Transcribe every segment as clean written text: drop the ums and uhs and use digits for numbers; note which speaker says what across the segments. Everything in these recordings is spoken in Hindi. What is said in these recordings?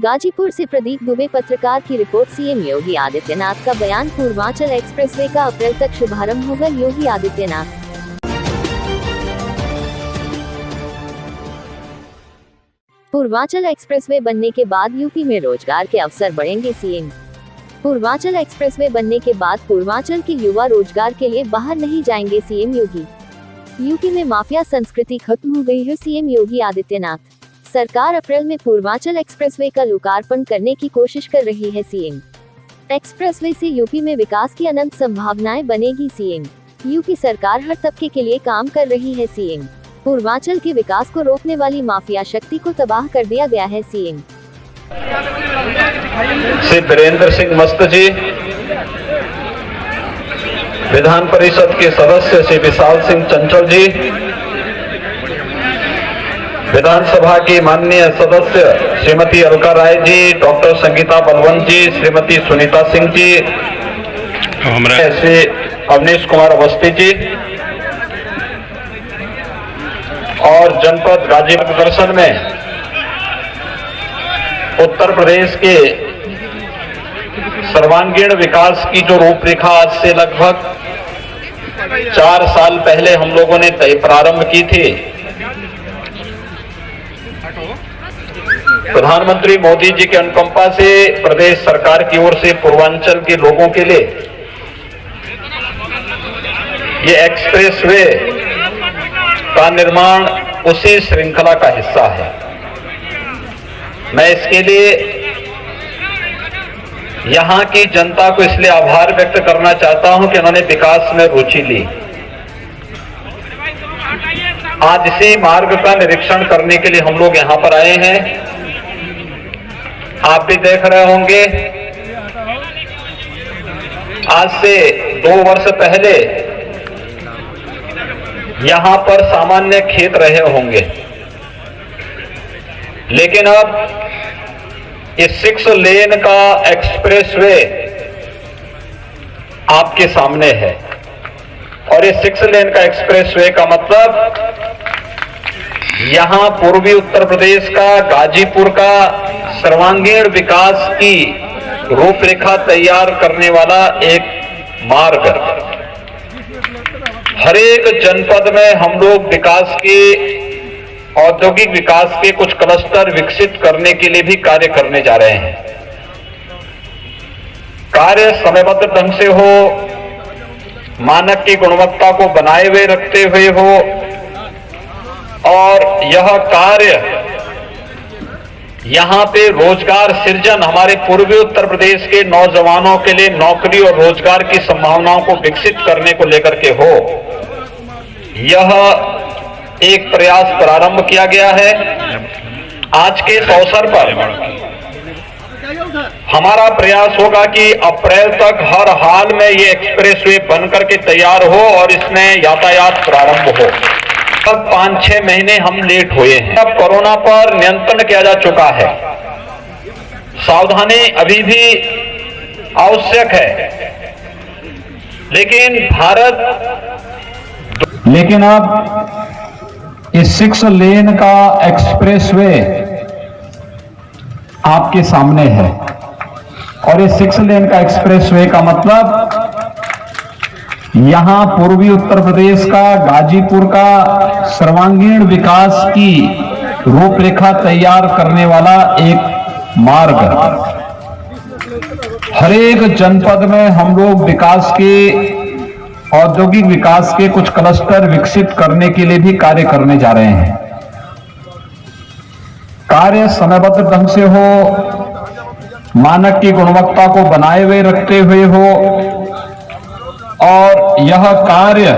Speaker 1: गाजीपुर से प्रदीप दुबे पत्रकार की रिपोर्ट। सीएम योगी आदित्यनाथ का बयान, पूर्वांचल एक्सप्रेसवे का अप्रैल तक शुभारंभ होगा। योगी आदित्यनाथ पूर्वांचल एक्सप्रेसवे बनने के बाद यूपी में रोजगार के अवसर बढ़ेंगे। सीएम पूर्वांचल एक्सप्रेसवे बनने के बाद पूर्वांचल के युवा रोजगार के लिए बाहर नहीं जाएंगे। सीएम योगी यूपी में माफिया संस्कृति खत्म हो गई है। सीएम योगी आदित्यनाथ सरकार अप्रैल में पूर्वांचल एक्सप्रेसवे का लोकार्पण करने की कोशिश कर रही है। सीएम एक्सप्रेसवे से यूपी में विकास की अनंत संभावनाएं बनेगी। सीएम यूपी सरकार हर तबके के लिए काम कर रही है। सीएम पूर्वांचल के विकास को रोकने वाली माफिया शक्ति को तबाह कर दिया गया है। सीएम
Speaker 2: श्री वीरेंद्र सिंह मस्त जी, विधान परिषद के सदस्य श्री विशाल सिंह चंचल जी, विधानसभा की माननीय सदस्य श्रीमती अलका राय जी, डॉक्टर संगीता बलवंत जी, श्रीमती सुनीता सिंह जी, श्री अवनीश कुमार अवस्थी जी और जनपद गाजीपुर दर्शन में उत्तर प्रदेश के सर्वांगीण विकास की जो रूपरेखा आज से लगभग 4 साल पहले हम लोगों ने प्रारंभ की थी, प्रधानमंत्री मोदी जी के अनुकंपा से प्रदेश सरकार की ओर से पूर्वांचल के लोगों के लिए ये एक्सप्रेसवे का निर्माण उसी श्रृंखला का हिस्सा है। मैं इसके लिए यहां की जनता को इसलिए आभार व्यक्त करना चाहता हूं कि उन्होंने विकास में रुचि ली। आज इसी मार्ग का निरीक्षण करने के लिए हम लोग यहां पर आए हैं। आप भी देख रहे होंगे, आज से 2 वर्ष पहले यहां पर सामान्य खेत रहे होंगे, लेकिन अब इस 6 लेन का एक्सप्रेसवे आपके सामने है। और इस 6 लेन का एक्सप्रेसवे का मतलब यहां पूर्वी उत्तर प्रदेश का, गाजीपुर का सर्वांगीण विकास की रूपरेखा तैयार करने वाला एक मार्ग। हर एक जनपद में हम लोग विकास के, औद्योगिक विकास के कुछ क्लस्टर विकसित करने के लिए भी कार्य करने जा रहे हैं। कार्य समयबद्ध ढंग से हो, मानक की गुणवत्ता को बनाए हुए रखते हुए हो, और यह कार्य यहां पे रोजगार सृजन, हमारे पूर्वी उत्तर प्रदेश के नौजवानों के लिए नौकरी और रोजगार की संभावनाओं को विकसित करने को लेकर के हो, यह एक प्रयास प्रारंभ किया गया है। आज के इस अवसर पर हमारा प्रयास होगा कि अप्रैल तक हर हाल में ये एक्सप्रेसवे बनकर के तैयार हो और इसमें यातायात प्रारंभ हो। अब 5-6 महीने हम लेट हुए हैं। अब कोरोना पर नियंत्रण किया जा चुका है, सावधानी अभी भी आवश्यक है, लेकिन अब इस 6 लेन का एक्सप्रेसवे आपके सामने है। और इस 6 लेन का एक्सप्रेसवे का मतलब यहां पूर्वी उत्तर प्रदेश का, गाजीपुर का सर्वांगीण विकास की रूपरेखा तैयार करने वाला एक मार्ग। हर एक जनपद में हम लोग विकास के, औद्योगिक विकास के कुछ क्लस्टर विकसित करने के लिए भी कार्य करने जा रहे हैं। कार्य समयबद्ध ढंग से हो, मानक की गुणवत्ता को बनाए हुए रखते हुए हो, और यह कार्य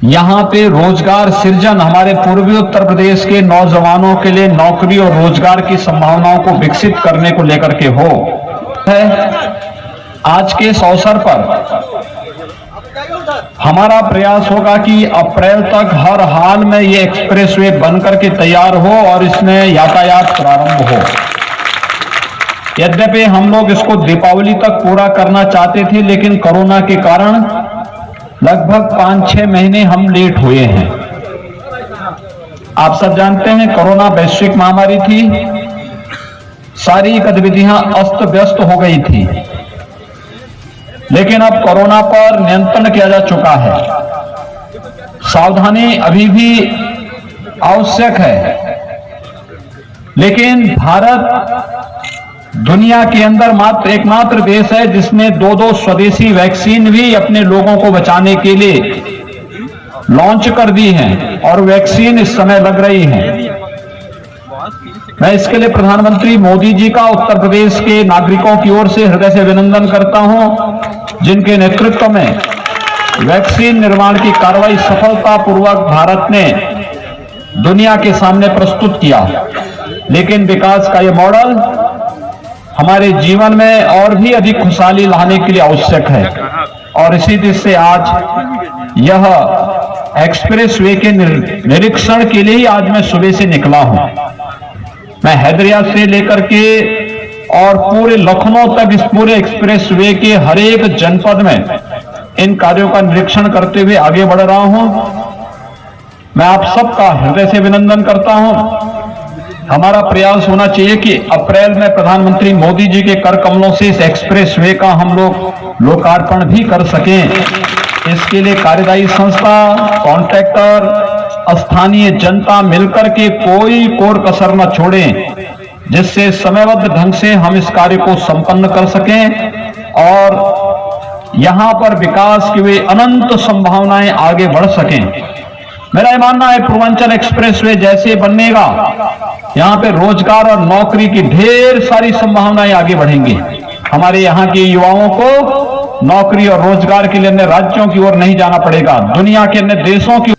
Speaker 2: यहां पे रोजगार सृजन, हमारे पूर्वी उत्तर प्रदेश के नौजवानों के लिए नौकरी और रोजगार की संभावनाओं को विकसित करने को लेकर के हो। आज के इस अवसर पर हमारा प्रयास होगा कि अप्रैल तक हर हाल में ये एक्सप्रेसवे बनकर के तैयार हो और इसमें यातायात प्रारंभ हो। यद्यपि हम लोग इसको दीपावली तक पूरा करना चाहते थे, लेकिन कोरोना के कारण लगभग 5-6 महीने हम लेट हुए हैं। आप सब जानते हैं कोरोना वैश्विक महामारी थी,
Speaker 3: सारी गतिविधियां अस्त व्यस्त हो गई थी, लेकिन अब कोरोना पर नियंत्रण किया जा चुका है। सावधानी अभी भी आवश्यक है, लेकिन भारत दुनिया के अंदर एकमात्र देश है जिसने 2 स्वदेशी वैक्सीन भी अपने लोगों को बचाने के लिए लॉन्च कर दी हैं और वैक्सीन इस समय लग रही है। मैं इसके लिए प्रधानमंत्री मोदी जी का उत्तर प्रदेश के नागरिकों की ओर से हृदय से अभिनंदन करता हूं, जिनके नेतृत्व में वैक्सीन निर्माण की कार्रवाई सफलतापूर्वक भारत ने दुनिया के सामने प्रस्तुत किया। लेकिन विकास का यह मॉडल हमारे जीवन में और भी अधिक खुशहाली लाने के लिए आवश्यक है, और इसी दृष्टि से आज यह एक्सप्रेस वे के निरीक्षण के लिए ही आज मैं सुबह से निकला हूं। मैं हैदराबाद से लेकर के और पूरे लखनऊ तक इस पूरे एक्सप्रेस वे के हर एक जनपद में इन कार्यों का निरीक्षण करते हुए आगे बढ़ रहा हूं। मैं आप सबका हृदय से अभिनंदन करता हूं। हमारा प्रयास होना चाहिए कि अप्रैल में प्रधानमंत्री मोदी जी के कर कमलों से इस एक्सप्रेस वे का हम लोग लोकार्पण भी कर सकें। इसके लिए कार्यदायी संस्था, कॉन्ट्रैक्टर, स्थानीय जनता मिलकर के कोई कोर कसर न छोड़ें, जिससे समयबद्ध ढंग से हम इस कार्य को संपन्न कर सकें और यहां पर विकास की वे अनंत संभावनाएं आगे बढ़ सकें। मेरा यह मानना है पूर्वांचल एक्सप्रेसवे जैसे बनेगा, यहां पे रोजगार और नौकरी की ढेर सारी संभावनाएं आगे बढ़ेंगी। हमारे यहाँ के युवाओं को नौकरी और रोजगार के लिए अन्य राज्यों की ओर नहीं जाना पड़ेगा, दुनिया के अन्य देशों की